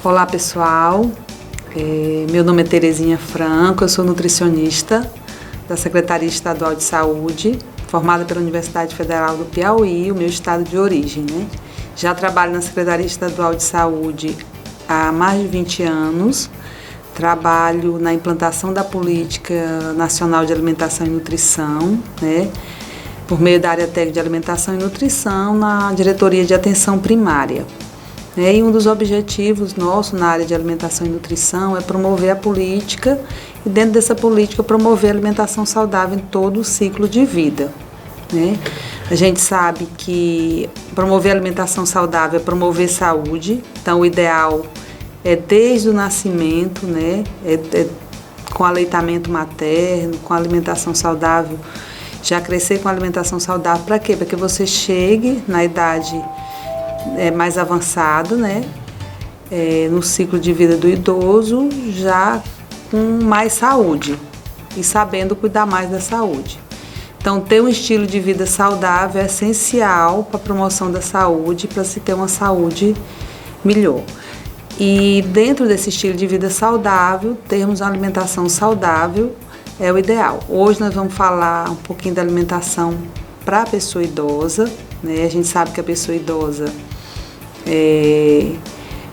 Olá pessoal, meu nome é Terezinha Franco, eu sou nutricionista da Secretaria Estadual de Saúde, formada pela Universidade Federal do Piauí, o meu estado de origem, né? Já trabalho na Secretaria Estadual de Saúde há mais de 20 anos, trabalho na implantação da Política Nacional de Alimentação e Nutrição, né? Por meio da área técnica de alimentação e nutrição na Diretoria de Atenção Primária. E um dos objetivos nossos na área de alimentação e nutrição é promover a política e dentro dessa política promover a alimentação saudável em todo o ciclo de vida. Né? A gente sabe que promover a alimentação saudável é promover saúde, então o ideal é desde o nascimento, né? Com aleitamento materno, com alimentação saudável, já crescer com alimentação saudável. Para quê? Para que você chegue na idade mais avançado, né? No ciclo de vida do idoso, já com mais saúde e sabendo cuidar mais da saúde. Então, ter um estilo de vida saudável é essencial para a promoção da saúde, para se ter uma saúde melhor. E dentro desse estilo de vida saudável, termos uma alimentação saudável é o ideal. Hoje nós vamos falar um pouquinho da alimentação para a pessoa idosa, né? A gente sabe que a pessoa idosa,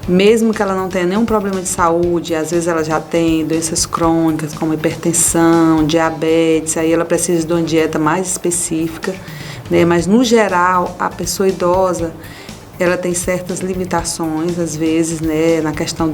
mesmo que ela não tenha nenhum problema de saúde, às vezes ela já tem doenças crônicas como hipertensão, diabetes, aí ela precisa de uma dieta mais específica, né? Mas no geral, a pessoa idosa, ela tem certas limitações, às vezes, né? Na questão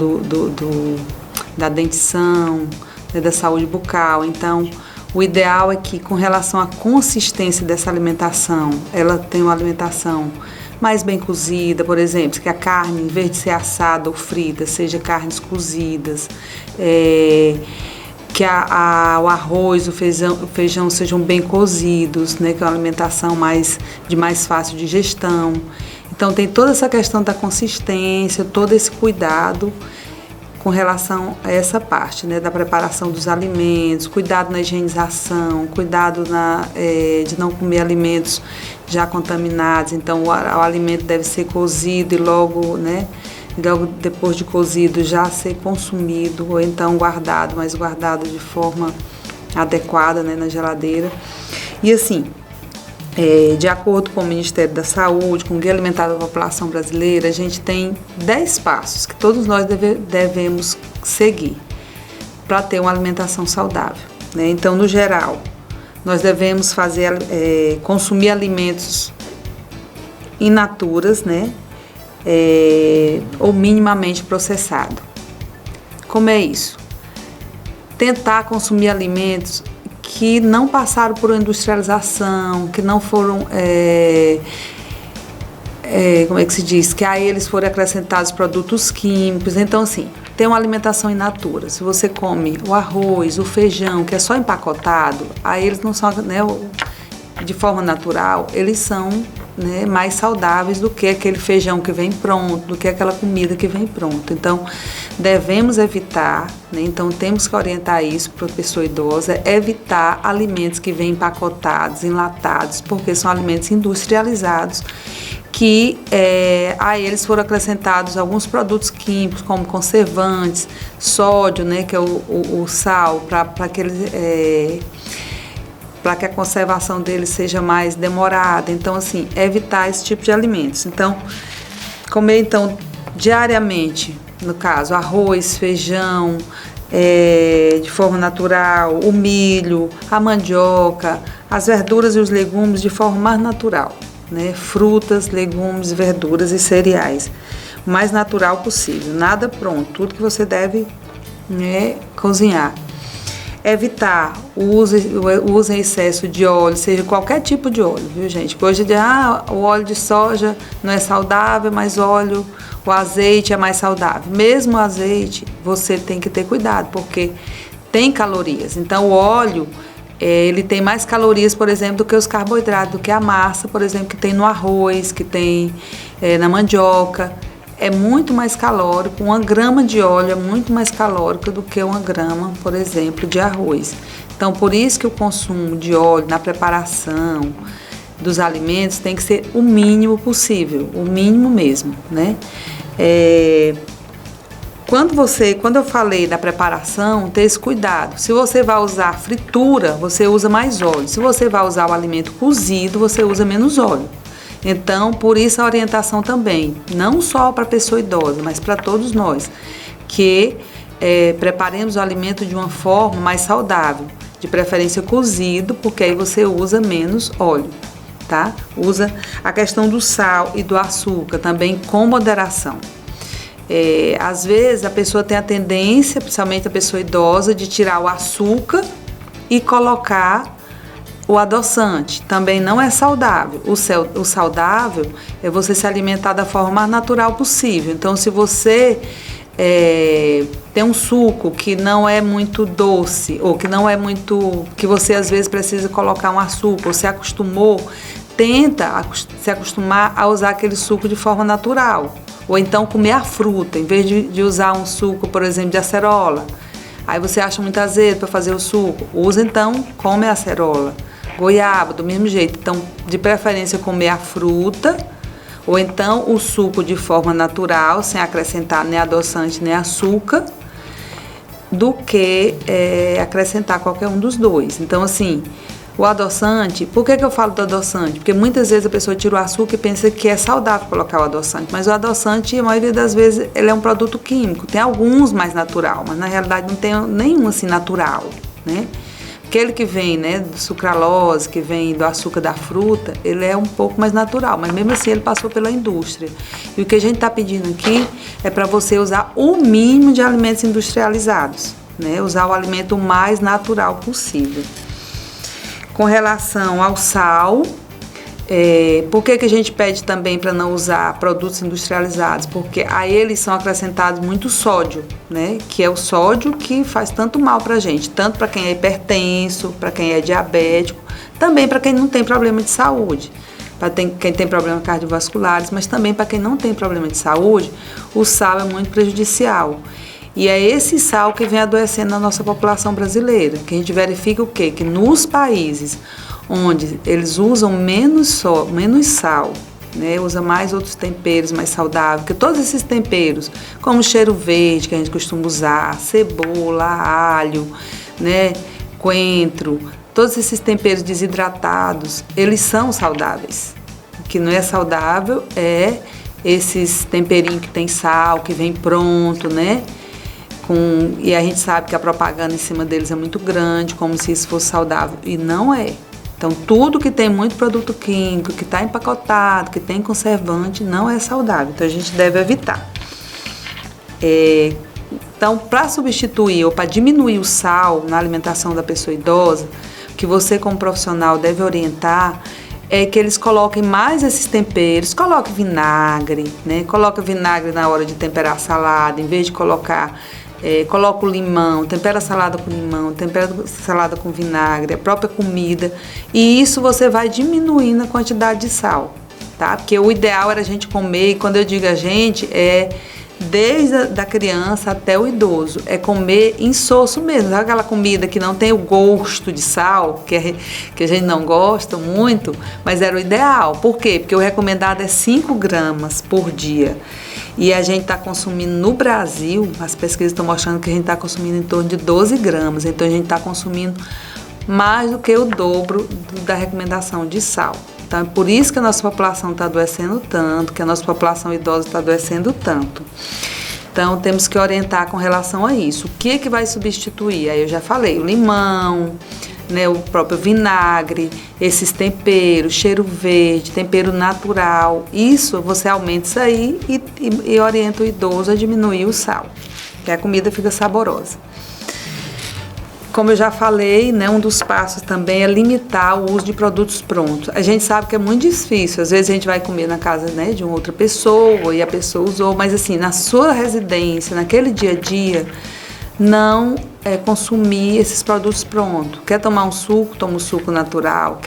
da dentição, né? Da saúde bucal. Então, o ideal é que, com relação à consistência dessa alimentação, ela tenha uma alimentação mais bem cozida, por exemplo, que a carne, em vez de ser assada ou frita, seja carnes cozidas, que o arroz, o feijão sejam bem cozidos, né, que é uma alimentação de mais fácil digestão. Então, tem toda essa questão da consistência, todo esse cuidado com relação a essa parte, né, da preparação dos alimentos, cuidado na higienização, cuidado de não comer alimentos já contaminados. Então, o alimento deve ser cozido e logo depois de cozido já ser consumido, ou então guardado, mas guardado de forma adequada, né, na geladeira. E assim, de acordo com o Ministério da Saúde, com o Guia Alimentar da População Brasileira, a gente tem 10 passos que todos nós devemos seguir para ter uma alimentação saudável, né? Então, no geral, nós devemos consumir alimentos in naturas, né? Ou minimamente processados. Como é isso? Tentar consumir alimentos que não passaram por industrialização, que não foram, como é que se diz? Que a eles foram acrescentados produtos químicos. Então, assim, tem uma alimentação in natura. Se você come o arroz, o feijão, que é só empacotado, aí eles não são, né, de forma natural, eles são, né, mais saudáveis do que aquele feijão que vem pronto, do que aquela comida que vem pronta. Então, devemos evitar, né, então temos que orientar isso para a pessoa idosa, evitar alimentos que vêm empacotados, enlatados, porque são alimentos industrializados, que a eles foram acrescentados alguns produtos químicos, como conservantes, sódio, né, que é o sal, para que a conservação deles seja mais demorada. Então, assim, evitar esse tipo de alimentos. Então, comer, então, diariamente, no caso, arroz, feijão, de forma natural, o milho, a mandioca, as verduras e os legumes de forma mais natural, né? Frutas, legumes, verduras e cereais, o mais natural possível, nada pronto, tudo que você deve, né, cozinhar. Evitar o uso em excesso de óleo, seja qualquer tipo de óleo, viu, gente? Hoje o óleo de soja não é saudável, mas o azeite é mais saudável. Mesmo o azeite, você tem que ter cuidado, porque tem calorias. Então, o óleo, ele tem mais calorias, por exemplo, do que os carboidratos, do que a massa, por exemplo, que tem no arroz, que tem na mandioca. É muito mais calórico, 1 grama de óleo é muito mais calórico do que 1 grama, por exemplo, de arroz. Então, por isso que o consumo de óleo na preparação dos alimentos tem que ser o mínimo possível, o mínimo mesmo, né? quando eu falei da preparação, ter esse cuidado. Se você vai usar fritura, você usa mais óleo. Se você vai usar o alimento cozido, você usa menos óleo. Então, por isso a orientação também, não só para a pessoa idosa, mas para todos nós, que preparemos o alimento de uma forma mais saudável, de preferência cozido, porque aí você usa menos óleo, tá? Usa a questão do sal e do açúcar também com moderação. Às vezes a pessoa tem a tendência, principalmente a pessoa idosa, de tirar o açúcar e colocar o adoçante. Também não é saudável. O saudável é você se alimentar da forma mais natural possível. Então, se você tem um suco que não é muito doce, ou que não é muito, que você às vezes precisa colocar um açúcar, ou se acostumou, tenta se acostumar a usar aquele suco de forma natural. Ou então comer a fruta, em vez de usar um suco, por exemplo, de acerola. Aí você acha muito azedo para fazer o suco. Usa então, come a acerola. Goiaba, do mesmo jeito. Então, de preferência, comer a fruta. Ou então o suco de forma natural, sem acrescentar nem adoçante nem açúcar, do que acrescentar qualquer um dos dois. Então, assim, o adoçante, por que eu falo do adoçante? Porque muitas vezes a pessoa tira o açúcar e pensa que é saudável colocar o adoçante, mas o adoçante, a maioria das vezes, ele é um produto químico. Tem alguns mais natural, mas na realidade não tem nenhum assim natural, né? Aquele que vem, né, do sucralose, que vem do açúcar da fruta, ele é um pouco mais natural, mas mesmo assim ele passou pela indústria. E o que a gente está pedindo aqui é para você usar o mínimo de alimentos industrializados, né? Usar o alimento o mais natural possível. Com relação ao sal, por que a gente pede também para não usar produtos industrializados? Porque a eles são acrescentados muito sódio, né? Que é o sódio que faz tanto mal para a gente, tanto para quem é hipertenso, para quem é diabético, também para quem não tem problema de saúde, para quem tem problemas cardiovasculares, mas também para quem não tem problema de saúde, o sal é muito prejudicial. E é esse sal que vem adoecendo a nossa população brasileira, que a gente verifica o quê? Que nos países onde eles usam menos sal, né? Usa mais outros temperos mais saudáveis, que todos esses temperos, como cheiro verde que a gente costuma usar, cebola, alho, né? Coentro, todos esses temperos desidratados, eles são saudáveis. O que não é saudável é esses temperinhos que tem sal, que vem pronto, né? E a gente sabe que a propaganda em cima deles é muito grande, como se isso fosse saudável, e não é. Então, tudo que tem muito produto químico, que está empacotado, que tem conservante, não é saudável. Então, a gente deve evitar. Então, para substituir ou para diminuir o sal na alimentação da pessoa idosa, o que você, como profissional, deve orientar é que eles coloquem mais esses temperos, coloque vinagre, né? Coloca vinagre na hora de temperar a salada, em vez de coloca o limão, tempera a salada com limão, tempera a salada com vinagre, a própria comida, e isso você vai diminuindo a quantidade de sal, tá? Porque o ideal era a gente comer, e quando eu digo a gente, desde a criança até o idoso, é comer insosso mesmo, sabe aquela comida que não tem o gosto de sal, que a gente não gosta muito, mas era o ideal. Por quê? Porque o recomendado é 5 gramas por dia. E a gente está consumindo no Brasil, as pesquisas estão mostrando que a gente está consumindo em torno de 12 gramas, então a gente está consumindo mais do que o dobro da recomendação de sal. Então é por isso que a nossa população está adoecendo tanto, que a nossa população idosa está adoecendo tanto. Então temos que orientar com relação a isso. O que vai substituir? Aí eu já falei, o limão, né, o próprio vinagre, esses temperos, cheiro verde, tempero natural. Isso, você aumenta isso aí e orienta o idoso a diminuir o sal, que a comida fica saborosa. Como eu já falei, né, um dos passos também é limitar o uso de produtos prontos. A gente sabe que é muito difícil, às vezes a gente vai comer na casa, né, de uma outra pessoa e a pessoa usou, mas assim, na sua residência, naquele dia a dia, não consumir esses produtos prontos. Quer tomar um suco, toma um suco natural,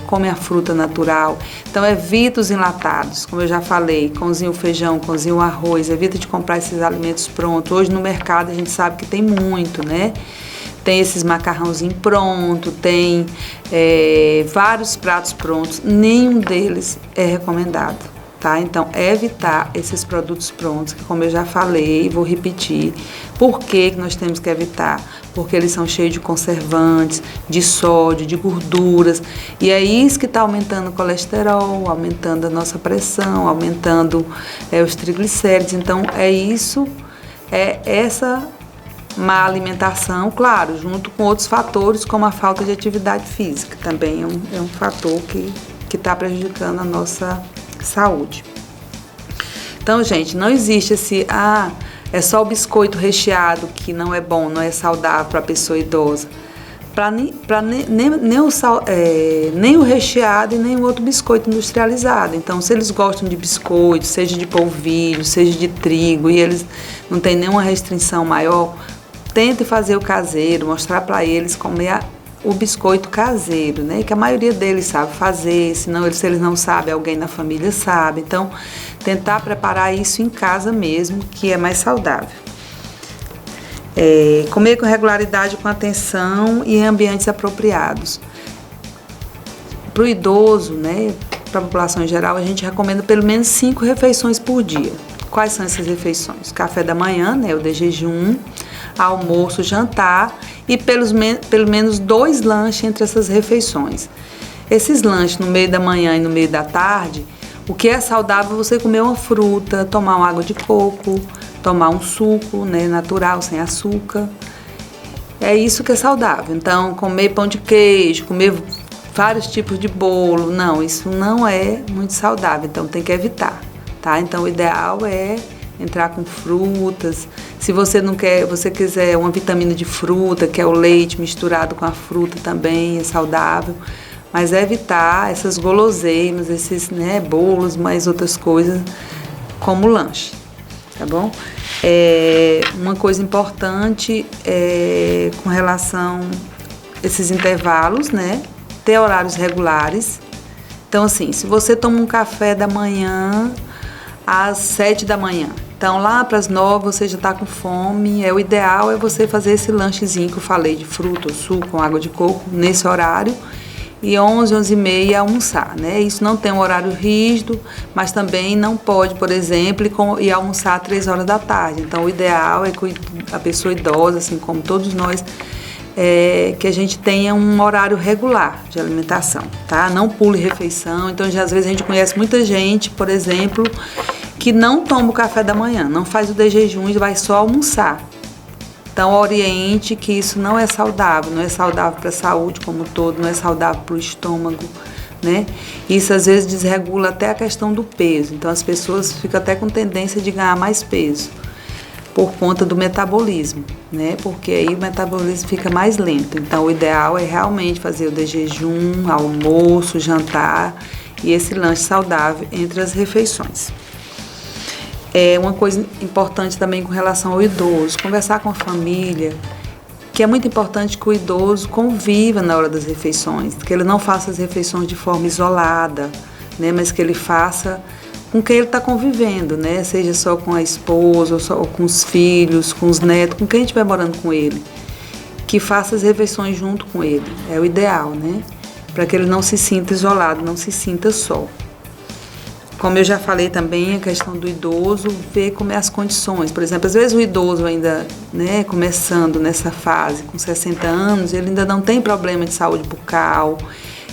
come a fruta natural. Então evita os enlatados, como eu já falei, cozinha o feijão, cozinha o arroz, evita de comprar esses alimentos prontos. Hoje no mercado a gente sabe que tem muito, né? Tem esses macarrãozinhos prontos, tem vários pratos prontos, nenhum deles é recomendado. tá? Então, evitar esses produtos prontos, que como eu já falei, vou repetir, por que nós temos que evitar? Porque eles são cheios de conservantes, de sódio, de gorduras, e é isso que está aumentando o colesterol, aumentando a nossa pressão, aumentando os triglicéridos. Então, essa má alimentação, claro, junto com outros fatores, como a falta de atividade física, também é um fator que está prejudicando a nossa saúde. Então, gente, não existe é só o biscoito recheado que não é bom, não é saudável para a pessoa idosa. Nem o recheado e nem o outro biscoito industrializado. Então, se eles gostam de biscoito, seja de polvilho, seja de trigo, e eles não têm nenhuma restrição maior, tente fazer o caseiro, mostrar para eles comer o biscoito caseiro, né? Que a maioria deles sabe fazer, se eles não sabem, alguém na família sabe. Então, tentar preparar isso em casa mesmo, que é mais saudável. Comer com regularidade, com atenção e em ambientes apropriados. Para o idoso, né, para a população em geral, a gente recomenda pelo menos 5 refeições por dia. Quais são essas refeições? Café da manhã, né, o de jejum, almoço, jantar e pelo menos 2 lanches entre essas refeições. Esses lanches no meio da manhã e no meio da tarde, o que é saudável é você comer uma fruta, tomar uma água de coco, tomar um suco, né, natural, sem açúcar. É isso que é saudável. Então, comer pão de queijo, comer vários tipos de bolo, não, isso não é muito saudável, então tem que evitar, tá? Então, o ideal é entrar com frutas. Se você quiser uma vitamina de fruta, que é o leite misturado com a fruta também, é saudável. Mas é evitar essas guloseimas, esses, né, bolos, mais outras coisas como lanche, tá bom? Uma coisa importante com relação a esses intervalos, né? Ter horários regulares. Então, assim, se você toma um café da manhã às 7 da manhã, então lá para as 9 você já está com fome, o ideal é você fazer esse lanchezinho que eu falei, de fruta ou suco com água de coco, nesse horário, e 11, 11h30 almoçar, né? Isso não tem um horário rígido, mas também não pode, por exemplo, ir almoçar às 3 horas da tarde. Então, o ideal é que a pessoa idosa, assim como todos nós, que a gente tenha um horário regular de alimentação, tá? Não pule refeição. Então, às vezes a gente conhece muita gente, por exemplo, que não toma o café da manhã, não faz o de jejum e vai só almoçar. Então, oriente que isso não é saudável para a saúde como um todo, não é saudável para o estômago, né? Isso às vezes desregula até a questão do peso. Então, as pessoas ficam até com tendência de ganhar mais peso por conta do metabolismo, né? Porque aí o metabolismo fica mais lento. Então, o ideal é realmente fazer o de jejum, almoço, jantar e esse lanche saudável entre as refeições. Uma coisa importante também com relação ao idoso, conversar com a família, que é muito importante que o idoso conviva na hora das refeições, que ele não faça as refeições de forma isolada, né, mas que ele faça com quem ele está convivendo, né, seja só com a esposa, ou com os filhos, com os netos, com quem estiver morando com ele, que faça as refeições junto com ele, é o ideal, né, para que ele não se sinta isolado, não se sinta só. Como eu já falei também, a questão do idoso, ver como é as condições. Por exemplo, às vezes o idoso ainda, né, começando nessa fase, com 60 anos, ele ainda não tem problema de saúde bucal,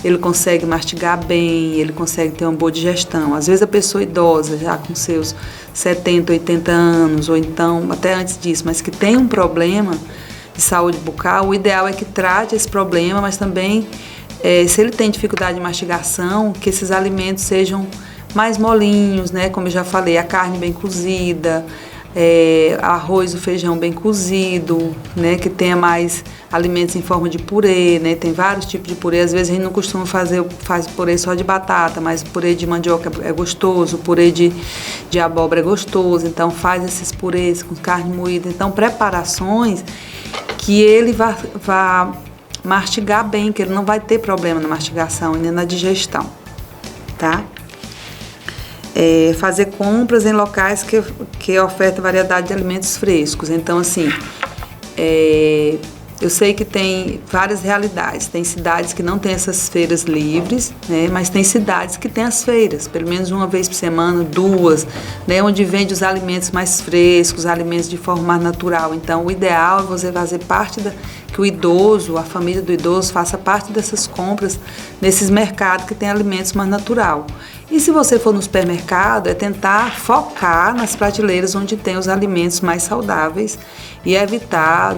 ele consegue mastigar bem, ele consegue ter uma boa digestão. Às vezes a pessoa idosa, já com seus 70, 80 anos, ou então até antes disso, mas que tem um problema de saúde bucal, o ideal é que trate esse problema, mas também, se ele tem dificuldade de mastigação, que esses alimentos sejam mais molinhos, né? Como eu já falei, a carne bem cozida, arroz e feijão bem cozido, né? Que tenha mais alimentos em forma de purê, né? Tem vários tipos de purê. Às vezes a gente não costuma faz purê só de batata, mas purê de mandioca é gostoso, purê de abóbora é gostoso. Então faz esses purês com carne moída. Então preparações que ele vá mastigar bem, que ele não vai ter problema na mastigação e nem na digestão, tá? Fazer compras em locais que ofertam variedade de alimentos frescos. Então, assim, Eu sei que tem várias realidades. Tem cidades que não têm essas feiras livres, né? Mas tem cidades que têm as feiras, pelo menos uma vez por semana, duas, né? Onde vende os alimentos mais frescos, alimentos de forma mais natural. Então, o ideal é você fazer parte que o idoso, a família do idoso, faça parte dessas compras nesses mercados que tem alimentos mais natural. E se você for no supermercado, é tentar focar nas prateleiras onde tem os alimentos mais saudáveis e evitar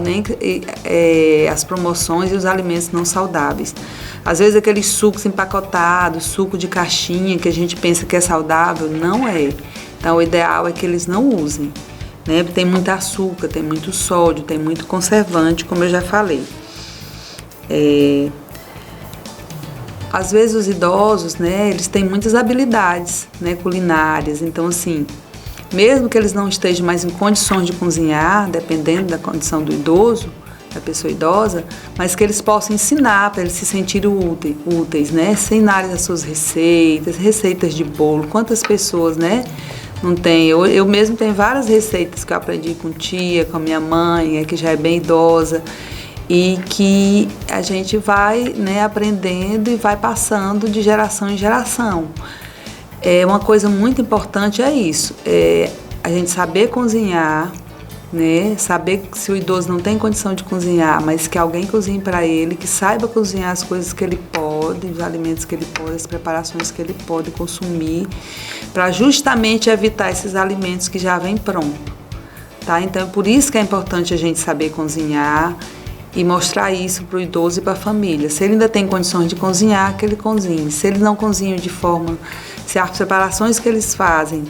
as promoções e os alimentos não saudáveis. Às vezes aqueles sucos empacotados, suco de caixinha que a gente pensa que é saudável, não é. Então o ideal é que eles não usem, né? Tem muito açúcar, tem muito sódio, tem muito conservante, como eu já falei. Às vezes os idosos, né, eles têm muitas habilidades, né, culinárias. Então, assim, mesmo que eles não estejam mais em condições de cozinhar, dependendo da condição do idoso, da pessoa idosa, mas que eles possam ensinar para eles se sentirem úteis, né? Ensinarem as suas receitas de bolo. Quantas pessoas, né, não tem? Eu mesmo tenho várias receitas que eu aprendi com tia, com a minha mãe, que já é bem idosa, e que a gente vai, né, aprendendo e vai passando de geração em geração. Uma coisa muito importante é isso, a gente saber cozinhar, né, saber que se o idoso não tem condição de cozinhar, mas que alguém cozinhe para ele, que saiba cozinhar as coisas que ele pode, os alimentos que ele pode, as preparações que ele pode consumir, para justamente evitar esses alimentos que já vêm pronto, tá? Então é por isso que é importante a gente saber cozinhar e mostrar isso para o idoso e para a família. Se ele ainda tem condições de cozinhar, que ele cozinhe. Se eles não cozinham de forma... Se as preparações que eles fazem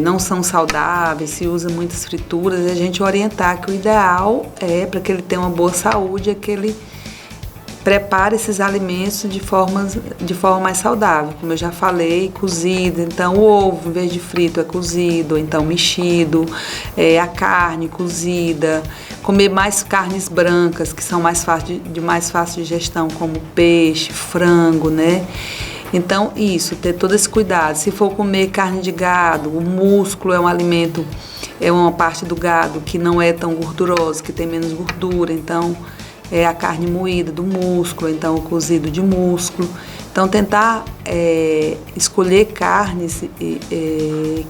não são saudáveis, se usa muitas frituras, a gente orientar que o ideal para que ele tenha uma boa saúde, é que ele prepare esses alimentos de forma mais saudável. Como eu já falei, cozido. Então, o ovo, em vez de frito, é cozido, ou então mexido. A carne cozida. Comer mais carnes brancas, que são mais fácil de digestão, como peixe, frango, né? Então, ter todo esse cuidado. Se for comer carne de gado, o músculo é um alimento, é uma parte do gado que não é tão gordurosa, que tem menos gordura. Então, a carne moída do músculo, então o cozido de músculo. Então, tentar escolher carnes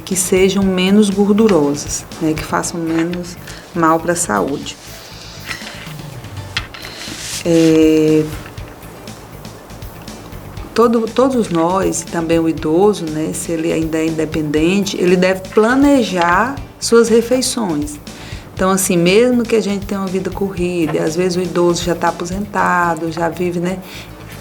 que sejam menos gordurosas, né, que façam menos mal para a saúde. Todos nós, também o idoso, né, se ele ainda é independente, ele deve planejar suas refeições. Então, assim, mesmo que a gente tenha uma vida corrida, e às vezes o idoso já está aposentado, já vive, né?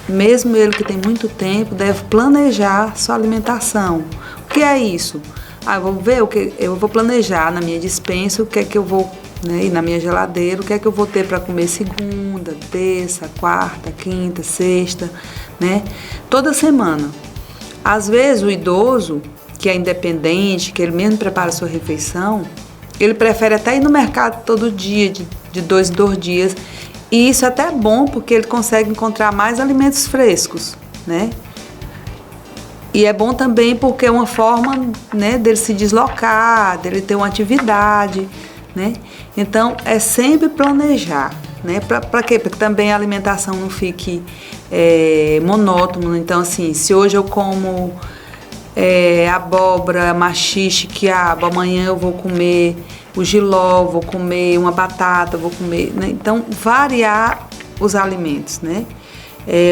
Mesmo ele que tem muito tempo, deve planejar sua alimentação. O que é isso? Eu vou ver eu vou planejar na minha despensa o que é que eu vou, né, e na minha geladeira, o que é que eu vou ter para comer segunda, terça, quarta, quinta, sexta, né? Toda semana. Às vezes o idoso, que é independente, que ele mesmo prepara a sua refeição, ele prefere até ir no mercado todo dia, de 2 em 2 dias. E isso até é bom, porque ele consegue encontrar mais alimentos frescos, né? E é bom também porque é uma forma, né, dele se deslocar, dele ter uma atividade, né? Então, é sempre planejar, né? Para quê? Para que também a alimentação não fique monótona. Então, assim, se hoje eu como abóbora, maxixe, quiabo, amanhã eu vou comer o jiló, vou comer uma batata, vou comer, né? Então, variar os alimentos, né?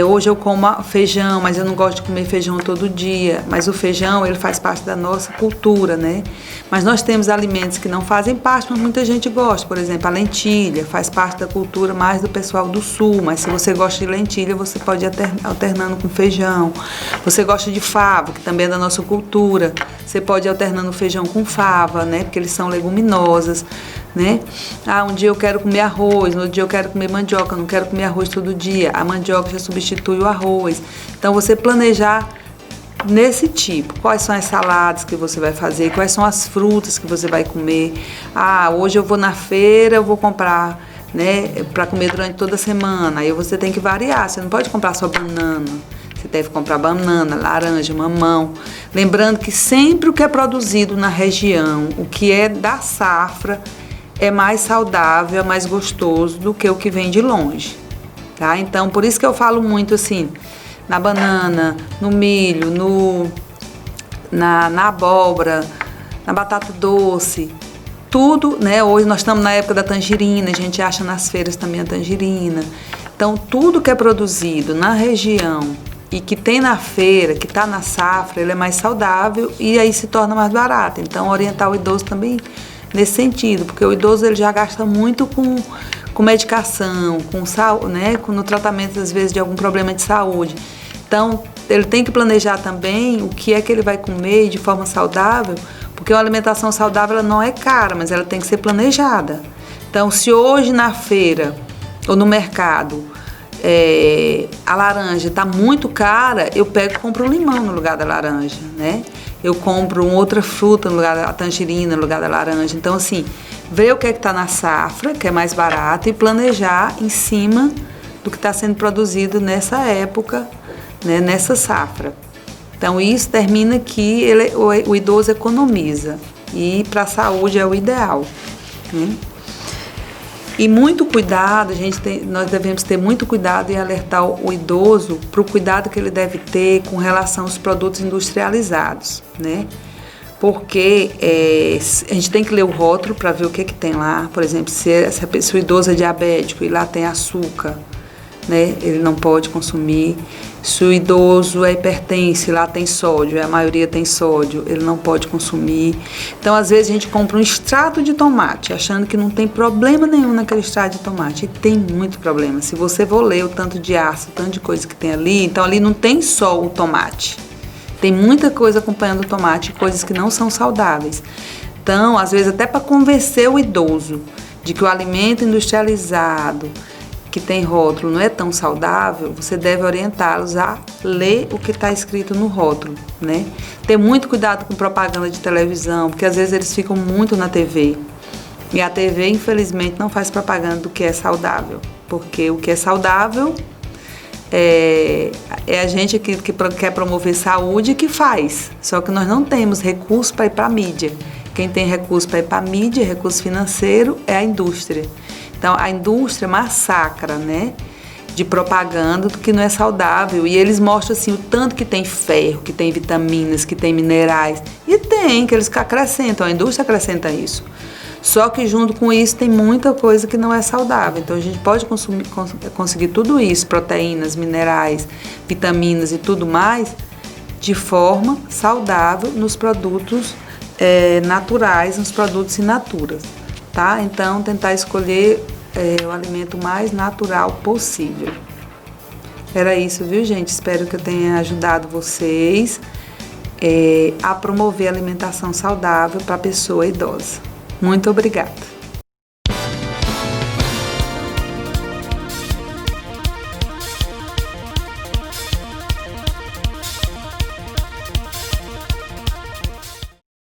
Hoje eu como feijão, mas eu não gosto de comer feijão todo dia. Mas o feijão, ele faz parte da nossa cultura, né? Mas nós temos alimentos que não fazem parte, mas muita gente gosta. Por exemplo, a lentilha faz parte da cultura mais do pessoal do sul. Mas se você gosta de lentilha, você pode ir alternando com feijão. Você gosta de fava, que também é da nossa cultura. Você pode ir alternando feijão com fava, né? Porque eles são leguminosas, né? Um dia eu quero comer arroz, no outro dia eu quero comer mandioca, não quero comer arroz todo dia. A mandioca já substitui o arroz. Então, você planejar nesse tipo. Quais são as saladas que você vai fazer? Quais são as frutas que você vai comer? Hoje eu vou na feira, eu vou comprar, né, para comer durante toda a semana. Aí você tem que variar. Você não pode comprar só banana. Você deve comprar banana, laranja, mamão. Lembrando que sempre o que é produzido na região, o que é da safra, é mais saudável, é mais gostoso do que o que vem de longe, tá? Então, por isso que eu falo muito assim, na banana, no milho, na abóbora, na batata doce, tudo, né? Hoje nós estamos na época da tangerina, a gente acha nas feiras também a tangerina. Então, tudo que é produzido na região e que tem na feira, que está na safra, ele é mais saudável e aí se torna mais barato. Então, orientar o idoso também nesse sentido, porque o idoso ele já gasta muito com medicação, né? No tratamento, às vezes, de algum problema de saúde. Então, ele tem que planejar também o que é que ele vai comer de forma saudável, porque uma alimentação saudável ela não é cara, mas ela tem que ser planejada. Então, se hoje na feira ou no mercado a laranja está muito cara, eu pego e compro um limão no lugar da laranja, né? Eu compro uma outra fruta no lugar da tangerina, no lugar da laranja. Então, assim, ver o que é que está na safra, que é mais barato, e planejar em cima do que está sendo produzido nessa época, né, nessa safra. Então, isso termina que o idoso economiza. E para a saúde é o ideal, né? E muito cuidado, nós devemos ter muito cuidado em alertar o idoso para o cuidado que ele deve ter com relação aos produtos industrializados, né? Porque a gente tem que ler o rótulo para ver o que tem lá. Por exemplo, se o idoso é diabético e lá tem açúcar, né? Ele não pode consumir. Se o idoso é hipertenso, lá tem sódio, a maioria tem sódio, ele não pode consumir. Então, às vezes, a gente compra um extrato de tomate, achando que não tem problema nenhum naquele extrato de tomate. E tem muito problema. Se você for ler o tanto de ácido, o tanto de coisa que tem ali, então ali não tem só o tomate. Tem muita coisa acompanhando o tomate, coisas que não são saudáveis. Então, às vezes, até para convencer o idoso de que o alimento industrializado, que tem rótulo, não é tão saudável, você deve orientá-los a ler o que está escrito no rótulo, né? Ter muito cuidado com propaganda de televisão, porque às vezes eles ficam muito na TV. E a TV, infelizmente, não faz propaganda do que é saudável, porque o que é saudável é a gente que quer promover saúde que faz, só que nós não temos recurso para ir para a mídia. Quem tem recurso para ir para a mídia, recurso financeiro, é a indústria. Então, a indústria massacra, né, de propaganda do que não é saudável. E eles mostram, assim, o tanto que tem ferro, que tem vitaminas, que tem minerais. E tem, que eles acrescentam, a indústria acrescenta isso. Só que junto com isso tem muita coisa que não é saudável. Então, a gente pode conseguir tudo isso, proteínas, minerais, vitaminas e tudo mais, de forma saudável nos produtos naturais, nos produtos in natura. Tá? Então, tentar escolher o alimento mais natural possível. Era isso, viu, gente? Espero que eu tenha ajudado vocês a promover a alimentação saudável para a pessoa idosa. Muito obrigada.